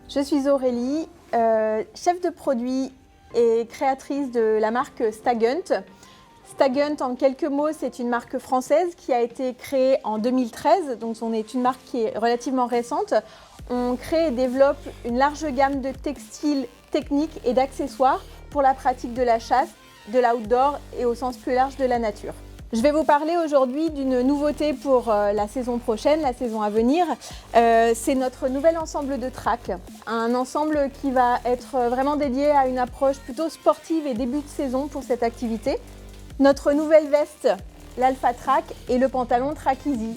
Je suis Aurélie, chef de produit et créatrice de la marque Stagunt. Stagunt, en quelques mots, c'est une marque française qui a été créée en 2013, donc on est une marque qui est relativement récente. On crée et développe une large gamme de textiles techniques et d'accessoires pour la pratique de la chasse, de l'outdoor et au sens plus large de la nature. Je vais vous parler aujourd'hui d'une nouveauté pour la saison prochaine, la saison à venir. C'est notre nouvel ensemble de tracks, un ensemble qui va être vraiment dédié à une approche plutôt sportive et début de saison pour cette activité. Notre nouvelle veste, l'Alpha Track, et le pantalon Track Easy.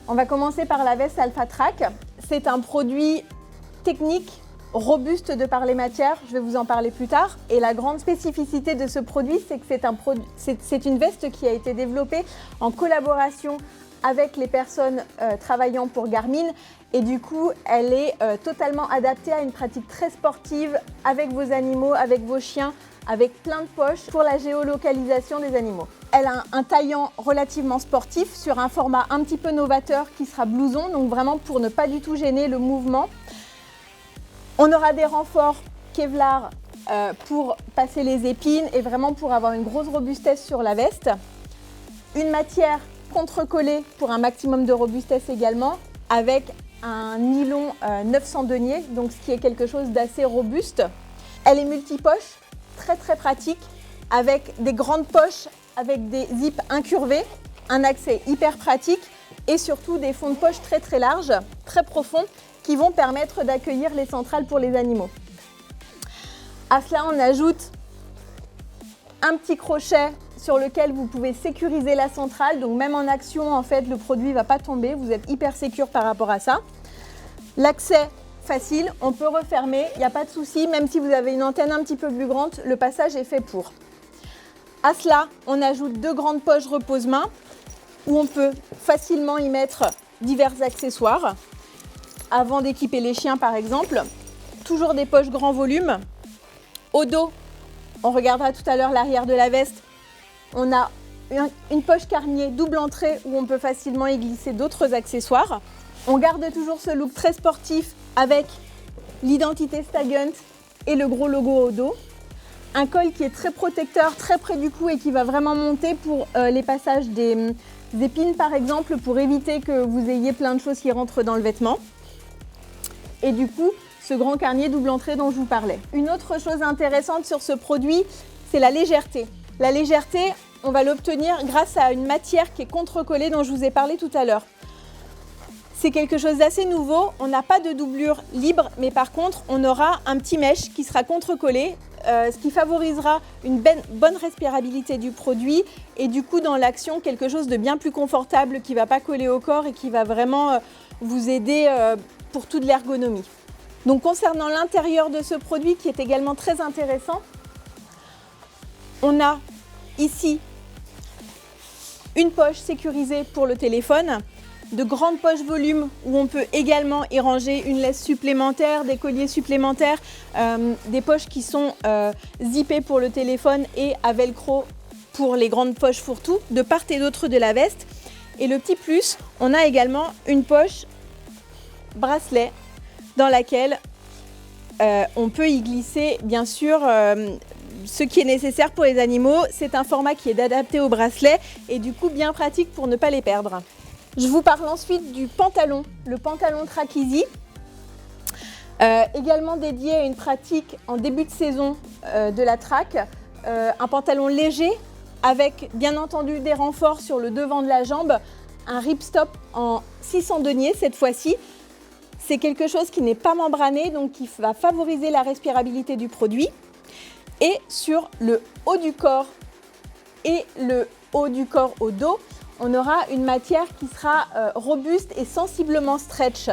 On va commencer par la veste Alpha Track. C'est un produit technique, robuste de par les matières, je vais vous en parler plus tard. Et la grande spécificité de ce produit, c'est que c'est une veste qui a été développée en collaboration avec les personnes travaillant pour Garmin. Et du coup, elle est totalement adaptée à une pratique très sportive avec vos animaux, avec vos chiens, avec plein de poches pour la géolocalisation des animaux. Elle a un taillant relativement sportif sur un format un petit peu novateur qui sera blouson, donc vraiment pour ne pas du tout gêner le mouvement. On aura des renforts Kevlar pour passer les épines et vraiment pour avoir une grosse robustesse sur la veste. Une matière contre-collée pour un maximum de robustesse également, avec un nylon 900 deniers, donc ce qui est quelque chose d'assez robuste. Elle est multipoche, très pratique, avec des grandes poches, avec des zips incurvés, un accès hyper pratique et surtout des fonds de poche très larges, très profonds, qui vont permettre d'accueillir les centrales pour les animaux. À cela, on ajoute un petit crochet sur lequel vous pouvez sécuriser la centrale. Donc même en action, en fait, le produit ne va pas tomber. Vous êtes hyper sécure par rapport à ça. L'accès facile, on peut refermer, il n'y a pas de souci. Même si vous avez une antenne un petit peu plus grande, le passage est fait pour. À cela, on ajoute deux grandes poches repose-main où on peut facilement y mettre divers accessoires. Avant d'équiper les chiens par exemple, toujours des poches grand volume. Au dos, on regardera tout à l'heure l'arrière de la veste, on a une poche carnier double entrée où on peut facilement y glisser d'autres accessoires. On garde toujours ce look très sportif avec l'identité Stagunt et le gros logo au dos. Un col qui est très protecteur, très près du cou et qui va vraiment monter pour les passages des épines par exemple, pour éviter que vous ayez plein de choses qui rentrent dans le vêtement. Et du coup, ce grand carnier double entrée dont je vous parlais. Une autre chose intéressante sur ce produit, c'est la légèreté. La légèreté, on va l'obtenir grâce à une matière qui est contre-collée dont je vous ai parlé tout à l'heure. C'est quelque chose d'assez nouveau, on n'a pas de doublure libre, mais par contre, on aura un petit mesh qui sera contre-collé, ce qui favorisera une bonne respirabilité du produit et du coup, dans l'action, quelque chose de bien plus confortable qui ne va pas coller au corps et qui va vraiment vous aider pour toute l'ergonomie. Donc concernant l'intérieur de ce produit qui est également très intéressant, on a ici une poche sécurisée pour le téléphone, de grandes poches volume où on peut également y ranger une laisse supplémentaire, des colliers supplémentaires, des poches qui sont zippées pour le téléphone et à velcro pour les grandes poches fourre-tout de part et d'autre de la veste. Et le petit plus, on a également une poche bracelet dans laquelle on peut y glisser bien sûr ce qui est nécessaire pour les animaux. C'est un format qui est adapté au bracelet et du coup bien pratique pour ne pas les perdre. Je vous parle ensuite du pantalon, le pantalon Track Easy, également dédié à une pratique en début de saison de la track, un pantalon léger avec bien entendu des renforts sur le devant de la jambe, un ripstop en 600 deniers cette fois-ci. C'est quelque chose qui n'est pas membrané, donc qui va favoriser la respirabilité du produit. Et sur le haut du corps et le haut du corps au dos, on aura une matière qui sera robuste et sensiblement stretch.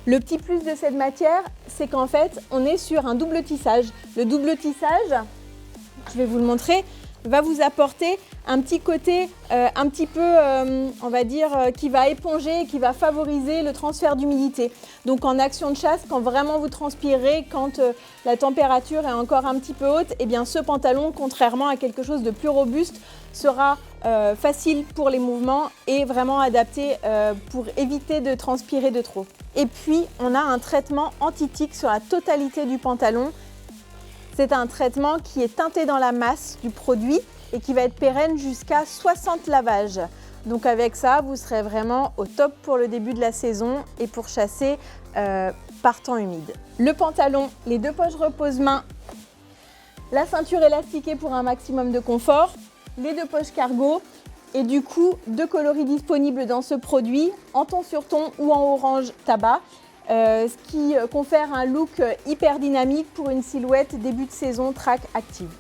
Le petit plus de cette matière, c'est qu'en fait, on est sur un double tissage. Le double tissage, je vais vous le montrer, va vous apporter un petit côté un petit peu, on va dire, qui va éponger, qui va favoriser le transfert d'humidité. Donc en action de chasse, quand vraiment vous transpirez, quand la température est encore un petit peu haute, eh bien ce pantalon, contrairement à quelque chose de plus robuste, sera facile pour les mouvements et vraiment adapté pour éviter de transpirer de trop. Et puis, on a un traitement anti-tic sur la totalité du pantalon. C'est un traitement qui est teinté dans la masse du produit et qui va être pérenne jusqu'à 60 lavages. Donc avec ça, vous serez vraiment au top pour le début de la saison et pour chasser par temps humide. Le pantalon, les 2 poches repose-main, la ceinture élastiquée pour un maximum de confort, les 2 poches cargo et du coup 2 coloris disponibles dans ce produit en ton sur ton ou en orange tabac, ce qui confère un look hyper dynamique pour une silhouette début de saison track active.